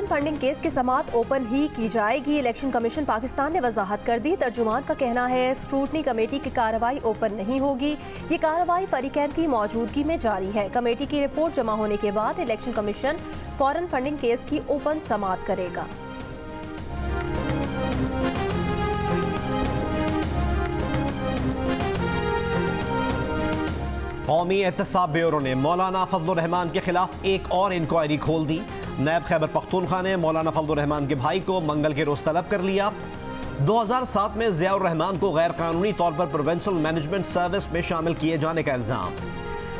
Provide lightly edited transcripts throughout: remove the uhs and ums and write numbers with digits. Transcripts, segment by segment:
Funding case की समाअत open ही की जाएगी। इलेक्शन कमीशन पाकिस्तान ने वजाहत कर दी। तर्जुमान का कहना है स्क्रूटनी कमेटी की कार्रवाई ओपन नहीं होगी। ये कार्रवाई फरीकैन की मौजूदगी में जारी है। कमेटी की रिपोर्ट जमा होने के बाद इलेक्शन कमीशन फौरन फंडिंग केस की ओपन समाअत करेगा। कौमी एहतसाब ब्यूरो ने मौलाना फजलुर रहमान के खिलाफ एक और इंक्वायरी खोल दी। नैब खैबर पख्तूनख्वा ने मौलाना फजलुर रहमान के भाई को मंगल के रोज तलब कर लिया। 2007 में ज़ियाउर रहमान को गैर कानूनी तौर पर प्रोविंशियल मैनेजमेंट सर्विस में शामिल किए जाने का इल्जाम।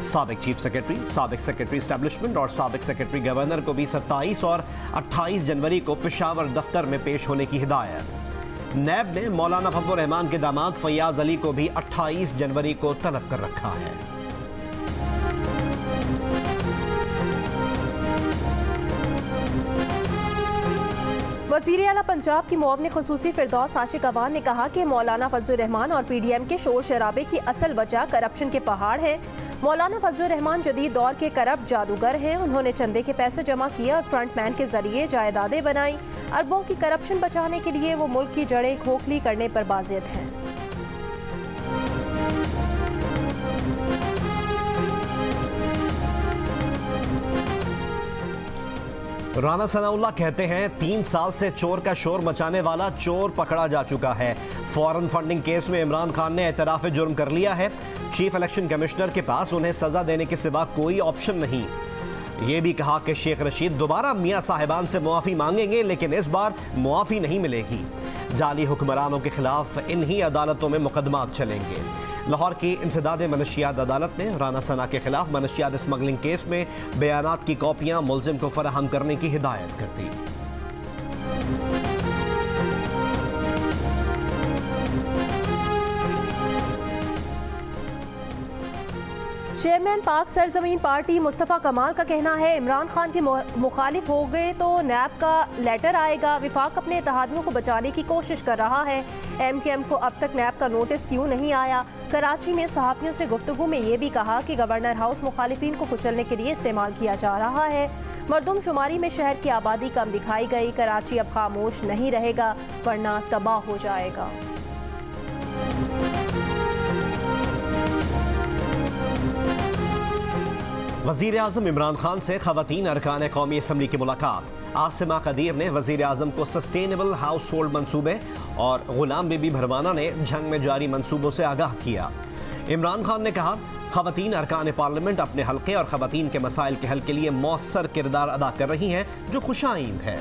साबिक चीफ सेक्रेटरी, साबिक सेक्रेटरी एस्टेब्लिशमेंट और साबिक सेक्रेटरी गवर्नर को भी 27 और 28 जनवरी को पेशावर दफ्तर में पेश होने की हिदायत। नैब ने मौलाना फजलुर रहमान के दामाद फैयाज अली को भी 28 जनवरी को तलब कर रखा है। वज़ीर आला पंजाब की मुआविन ख़ुसूसी फिरदौस आशिक अवान ने कहा कि मौलाना फजलुर रहमान और PDM के शोर शराबे की असल वजह करप्शन के पहाड़ है। मौलाना फजलुर रहमान जदीद दौर के करप्ट जादूगर हैं। उन्होंने चंदे के पैसे जमा किए और फ्रंटमैन के जरिए जायदादें बनाई। अरबों की करप्शन बचाने के लिए वो मुल्क की जड़ें खोखली करने पर बाज़िद हैं। राना सनाउल्लाह कहते हैं 3 साल से चोर का शोर मचाने वाला चोर पकड़ा जा चुका है। फॉरेन फंडिंग केस में इमरान खान ने एतराफ जुर्म कर लिया है। चीफ इलेक्शन कमिश्नर के पास उन्हें सजा देने के सिवा कोई ऑप्शन नहीं। ये भी कहा कि शेख रशीद दोबारा मियां साहिबान से मुआफ़ी मांगेंगे, लेकिन इस बार मुआफ़ी नहीं मिलेगी। जाली हुक्मरानों के खिलाफ इन्हीं अदालतों में मुकदमात चलेंगे। लाहौर की इंसदाद मनशियात अदालत ने राना सना के खिलाफ मनशियात स्मगलिंग केस में बयानात की कॉपियां मुल्जिम को फराहम करने की हिदायत कर दी। चेयरमैन पाक सरजमीन पार्टी मुस्तफ़ा कमाल का कहना है इमरान खान के मुखालिफ हो गए तो नैब का लेटर आएगा। विफाक अपने इत्तेहादियों को बचाने की कोशिश कर रहा है। MKM को अब तक नैब का नोटिस क्यों नहीं आया। कराची में सहाफ़ियों से गुफ्तगू में ये भी कहा कि गवर्नर हाउस मुखालिफिन को कुचलने के लिए इस्तेमाल किया जा रहा है। मरदमशुमारी में शहर की आबादी कम दिखाई गई। कराची अब खामोश नहीं रहेगा वरना तबाह हो जाएगा। वज़ीर आज़म इमरान खान से ख़वातीन अरकान कौमी असम्बली की मुलाकात। आसिमा कदीर ने वज़ीर आज़म को सस्टेनेबल हाउस होल्ड मनसूबे और गुलाम बीबी भरवाना ने जंग में जारी मनसूबों से आगाह किया। इमरान खान ने कहा ख़वातीन अरकान पार्लियामेंट अपने हल्के और ख़वातीन के मसाइल के हल के लिए मौसर किरदार अदा कर रही हैं, जो खुशाइंद है।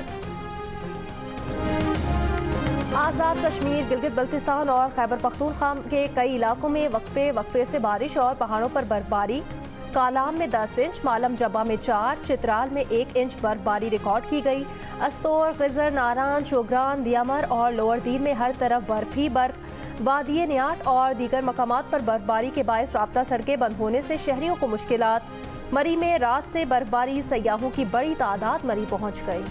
आज़ाद कश्मीर, गिलगित बल्तिस्तान और खैबर पख्तूनख्वा के कई इलाकों में वक्फे से बारिश और पहाड़ों पर बर्फबारी। कालाम में 10 इंच, मालम जबा में 4, चित्राल में 1 इंच बर्फबारी रिकॉर्ड की गई। अस्तोर, गिजर, नारान, शोग्रान, दियामर और लोअर दीन में हर तरफ बर्फ ही बर्फ। वादिये नियाट और दीगर मकामात पर बर्फबारी के बायस राब्ता सड़कें बंद होने से शहरियों को मुश्किलात। मरी में रात से बर्फबारी, सयाहों की बड़ी तादाद मरी पहुँच गई।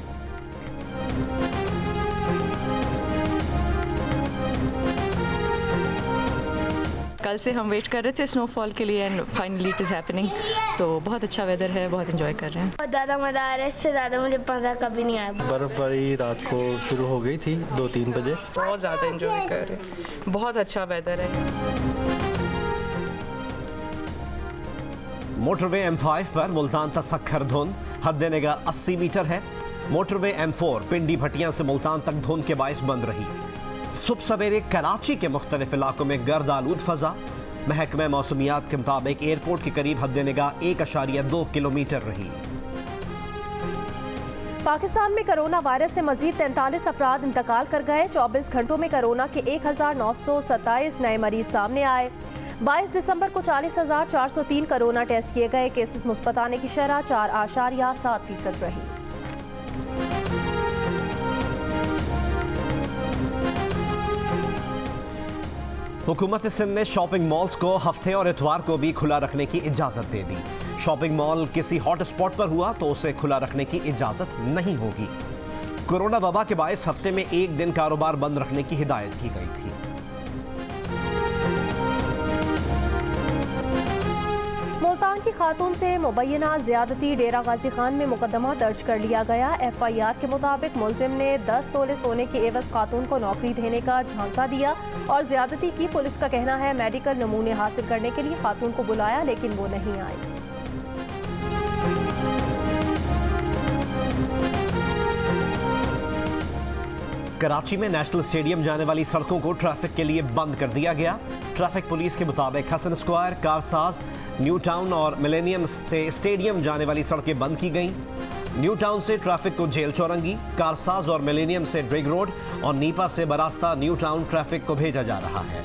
कल से हम वेट कर रहे थे स्नोफॉल के लिए and finally it is happening. तो बहुत अच्छा वेदर है, बहुत एंजॉय कर रहे हैं। बहुत ज़्यादा मज़ा आ रहा है, इससे ज़्यादा मुझे पता कभी नहीं आया। बर्फबारी रात को शुरू हो गई थी 2-3 बजे। बहुत ज़्यादा एंजॉय कर रहे हैं, बहुत अच्छा वेदर है। मोटरवे M5 पर मुल्तान तक सखर धुंध, हद निगाह 80 मीटर है। मोटरवे M4 पिंडी भटियां से मुल्तान तक धुंध के बायस बंद रही। सुबह सवेरे कराची के मुख्तलिफ इलाकों में गर्द आलूद फजा। महकमा मौसमियात के मुताबिक एयरपोर्ट के करीब हद निगाह 1.2 किलोमीटर रही। पाकिस्तान में कोरोना वायरस से मजीद 43 अफराद इंतकाल कर गए। 24 घंटों में कोरोना के 1927 नए मरीज सामने आए। 22 दिसंबर को 40,403 कोरोना टेस्ट किए गए। केसेस मुस्बत आने की शरह 4.7% रही। हुकूमत सिंध ने शॉपिंग मॉल्स को हफ्ते और इतवार को भी खुला रखने की इजाज़त दे दी। शॉपिंग मॉल किसी हॉट स्पॉट पर हुआ तो उसे खुला रखने की इजाज़त नहीं होगी। कोरोना वबा के बायस हफ्ते में 1 दिन कारोबार बंद रखने की हिदायत की गई थी। मुल्तान की खातून से मुबैना ज्यादती डेरा गाजी खान में मुकदमा दर्ज कर लिया गया। FIR के मुताबिक मुलजिम ने 10 तोले सोने की एवज खातून को नौकरी देने का झांसा दिया और ज्यादती की। पुलिस का कहना है मेडिकल नमूने हासिल करने के लिए खातून को बुलाया लेकिन वो नहीं आई। कराची में नेशनल स्टेडियम जाने वाली सड़कों को ट्रैफिक के लिए बंद कर दिया गया। ट्रैफिक पुलिस के मुताबिक Hasan square, Karsaz, new town और मिलेनियम से स्टेडियम जाने वाली सड़कें बंद की गईं। न्यू टाउन से ट्रैफिक को जेल चौरंगी, कारसाज और मिलेनियम से ड्रिग रोड और नीपा से बरास्ता न्यू टाउन ट्रैफिक को भेजा जा रहा है।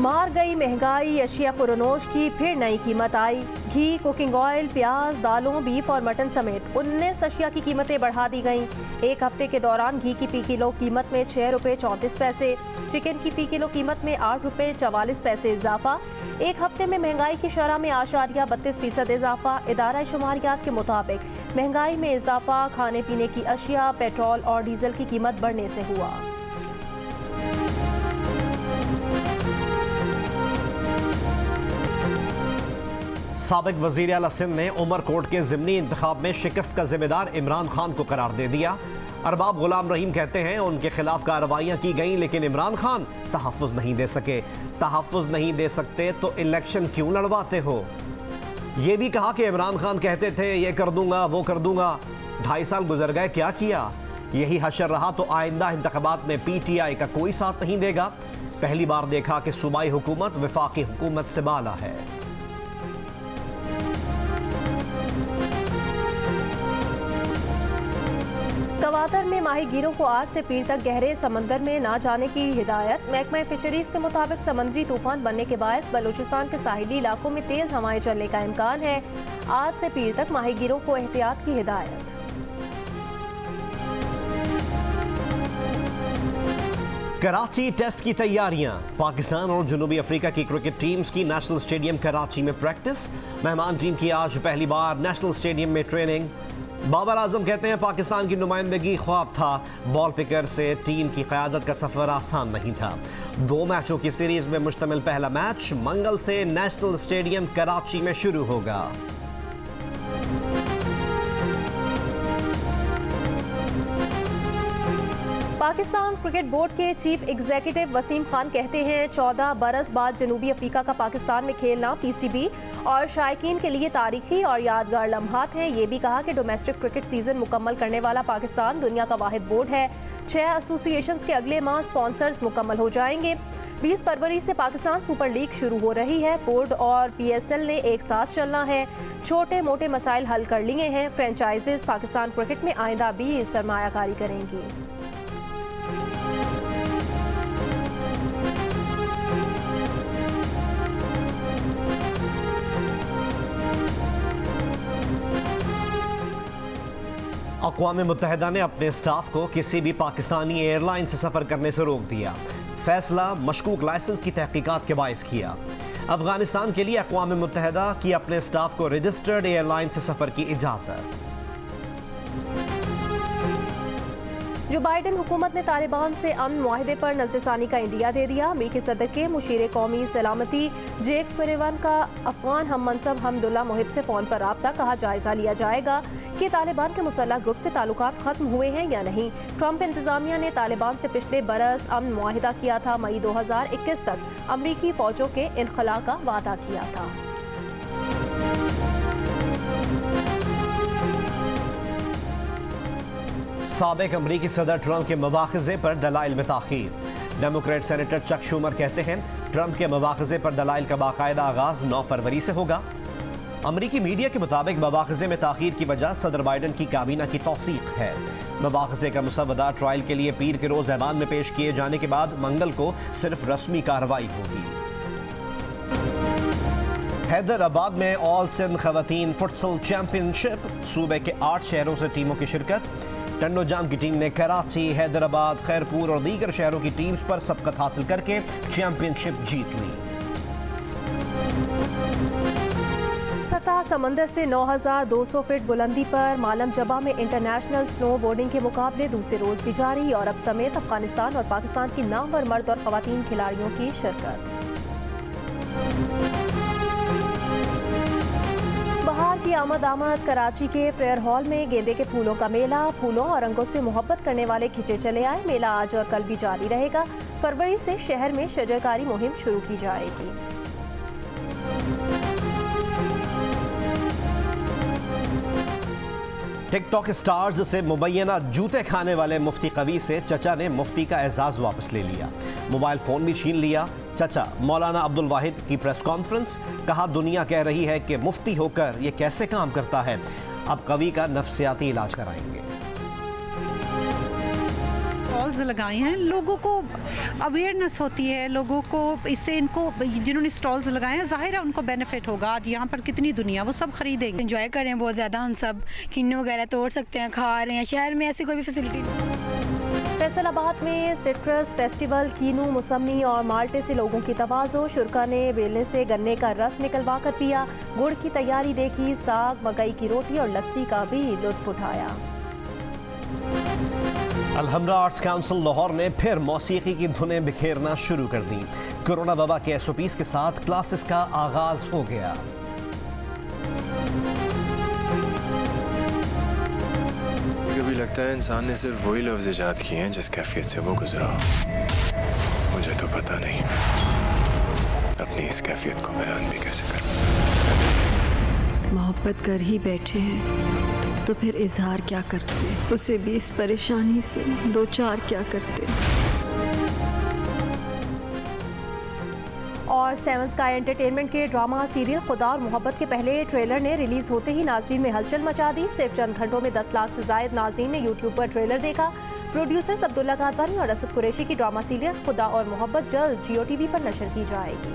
मार गई महंगाई, अशिया खुरनोश की फिर नई कीमत आई। घी, कुकिंग ऑयल, प्याज, दालों, बीफ और मटन समेत 19 अशिया की कीमतें बढ़ा दी गईं। एक हफ्ते के दौरान घी की फ़ी किलो कीमत में 6 रुपये 34 पैसे, चिकन की फ़ी किलो कीमत में 8 रुपये 44 पैसे इजाफा। एक हफ्ते में महंगाई की शरह में 8.32% इजाफा। इदारा शुमारियात के मुताबिक महंगाई में इजाफा खाने पीने की अशिया, पेट्रोल और डीजल की कीमत बढ़ने से हुआ। साबिक वज़ीर आला सिंध ने उमरकोट के ज़िमनी इंतखाब में शिकस्त का जिम्मेदार इमरान खान को करार दे दिया। अरबाब गुलाम रहीम कहते हैं उनके खिलाफ कार्रवाइयाँ की गईं लेकिन इमरान खान तहफ़्फ़ुज़ नहीं दे सके। तहफ़्फ़ुज़ नहीं दे सकते तो इलेक्शन क्यों लड़वाते हो। ये भी कहा कि इमरान खान कहते थे ये कर दूंगा वो कर दूंगा, 2.5 साल गुजर गए, क्या किया। यही हशर रहा तो आइंदा इंतखाबात में PTI का कोई साथ नहीं देगा। पहली बार देखा कि सूबाई हुकूमत वफाकी हुकूमत से बाला है। कवातर में माहीगीरों को आज से पीर तक गहरे समंदर में ना जाने की हिदायत। महकमा फिशरीज के मुताबिक समुद्री तूफान बनने के बायस बलूचिस्तान के साहिली इलाकों में तेज हवाएं चलने का इम्कान है। आज से पीर तक माहीगीरों को एहतियात की हिदायत। कराची टेस्ट की तैयारियां। पाकिस्तान और जनूबी अफ्रीका की क्रिकेट टीम्स की नेशनल स्टेडियम कराची में प्रैक्टिस। मेहमान टीम की आज पहली बार नेशनल स्टेडियम में ट्रेनिंग। बाबर आजम कहते हैं पाकिस्तान की नुमाइंदगी ख्वाब था, बॉल पिकर से टीम की क़यादत का सफ़र आसान नहीं था। 2 मैचों की सीरीज में मुश्तमिल पहला मैच मंगल से नेशनल स्टेडियम कराची में शुरू होगा। पाकिस्तान क्रिकेट बोर्ड के चीफ एग्जीक्यूटिव वसीम खान कहते हैं 14 बरस बाद जनूबी अफ्रीका का पाकिस्तान में खेलना PCB और शायकीन के लिए तारीखी और यादगार लम्हात हैं। ये भी कहा कि डोमेस्टिक क्रिकेट सीजन मुकम्मल करने वाला पाकिस्तान दुनिया का वाहिद बोर्ड है। 6 एसोसिएशंस के अगले माह स्पॉन्सर्स मुकम्मल हो जाएंगे। 20 फरवरी से पाकिस्तान सुपर लीग शुरू हो रही है। बोर्ड और PSL ने एक साथ चलना है। छोटे मोटे मसाइल हल कर लिए हैं। फ्रेंचाइजेस पाकिस्तान क्रिकेट में आइंदा भी सरमायाकारी करेंगी। अक़वाम मुत्तहिदा ने अपने स्टाफ को किसी भी पाकिस्तानी एयरलाइन से सफ़र करने से रोक दिया। फैसला मशकूक लाइसेंस की तहकीकात के बायस किया। अफगानिस्तान के लिए अक़वाम मुत्तहिदा की अपने स्टाफ को रजिस्टर्ड एयरलाइन से सफ़र की इजाज़त। जो बाइडन हुकूमत ने तालिबान से अमन मुआहदे पर नज़रसानी का इंदिया दे दिया। अमरीकी सदर के मुशीर कौमी सलामती जेक सुलेवान का अफगान हम मनसब हमदुल्ला मुहिब से फ़ोन पर रब्ता, कहा जायज़ा लिया जाएगा कि तालिबान के मुसल्लह ग्रुप से ताल्लुकात ख़त्म हुए हैं या नहीं। ट्रंप इंतज़ामिया ने तालिबान से पिछले बरस अमन मुआहिदा किया था। मई 2021 तक अमरीकी फ़ौजों के इनखला का वादा किया था। साबिक अमरीकी सदर ट्रंप के मवाख़िज़े पर दलाइल में ताख़ीर। डेमोक्रेट सेनेटर चक शूमर कहते हैं ट्रंप के मवाख़िज़े पर दलाइल का बाकायदा आगाज़ 9 फरवरी से होगा। अमरीकी मीडिया के मुताबिक मवाख़िज़े में ताख़ीर की वजह सदर बाइडन की काबीना की तौसीक़ है। मवाख़िज़े का मुसवदा ट्रायल के लिए पीर के रोज़ ऐवान में पेश किए जाने के बाद मंगल को सिर्फ रस्मी कार्रवाई होगी। हैदराबाद में ऑल सिंध ख़वातीन फुटसल चैंपियनशिप, सूबे के 8 शहरों से टीमों की शिरकत। टंडोजाम की टीम ने कराची, हैदराबाद, खैरपुर और दीगर शहरों की टीम्स पर सबकत हासिल करके चैंपियनशिप जीत ली। सतह समंदर से 9,200 फीट बुलंदी पर मालम जबा में इंटरनेशनल स्नो बोर्डिंग के मुकाबले दूसरे रोज भी जारी। यूरोप समेत अफगानिस्तान और पाकिस्तान की नामवर मर्द और खवातीन खिलाड़ियों की शिरकत। बहार की आमद कराची के फेयर हॉल में गेंदे के फूलों का मेला। फूलों और रंगों से मोहब्बत करने वाले खिंचे चले आए। मेला आज और कल भी जारी रहेगा। फरवरी से शहर में शजरकारी मुहिम शुरू की जाएगी। टिकटॉक स्टार्स से मुबैना जूते खाने वाले मुफ्ती कवी से चचा ने मुफ्ती का एजाज वापस ले लिया। मोबाइल फोन भी छीन लिया। चचा मौलाना अब्दुल वाहिद की प्रेस कॉन्फ्रेंस, कहा दुनिया कह रही है कि मुफ्ती होकर ये कैसे काम करता है। अब कवी का नफ्सियाती इलाज कराएंगे। स्टॉल्स लगाए हैं, लोगों को अवेयरनेस होती है, लोगों को इससे, इनको जिन्होंने स्टॉल्स लगाए हैं जाहिर है उनको बेनिफिट होगा। आज यहाँ पर कितनी दुनिया वो सब खरीदेंगे। एंजॉय कर रहे हैं बहुत ज़्यादा, हम सब किन्नू वगैरह तोड़ सकते हैं, खा रहे हैं। शहर में ऐसी कोई भी फैसिलिटी नहीं। फैसलाबाद में सिट्रस फेस्टिवल, कीनू, मौसमी और माल्टे से लोगों की तवाज़ो। शुरका ने बेलने से गन्ने का रस निकलवा कर पिया। गुड़ की तैयारी देखी। साग, मकई की रोटी और लस्सी का भी लुत्फ उठाया। अलहम्रा आर्ट्स काउंसिल लाहौर ने फिर मौसीकी की धुनें बिखेरना शुरू कर दी। कोरोना वबा के SOPs के साथ क्लासेस का आगाज हो गया। कभी लगता है इंसान ने सिर्फ वही लफ्ज़ इजाद किए हैं जिस कैफियत से वो गुजरा। मुझे तो पता नहीं अपनी इस कैफियत को बयान भी कैसे करूं। मोहब्बत कर ही बैठे हैं तो फिर इजहार क्या करते, उसे भी इस परेशानी से दो चार क्या करते। और 7 स्काई एंटरटेनमेंट के ड्रामा सीरियल खुदा और मोहब्बत के पहले ट्रेलर ने रिलीज होते ही नाज़रीन में हलचल मचा दी। सिर्फ चंद घंटों में 10 लाख से जायद नाज़रीन ने यूट्यूब पर ट्रेलर देखा। प्रोड्यूसर्स अब्दुल्ला कादवानी और असद कुरैशी की ड्रामा सीरियल खुदा और मोहब्बत जल्द GOTV पर नशर की जाएगी।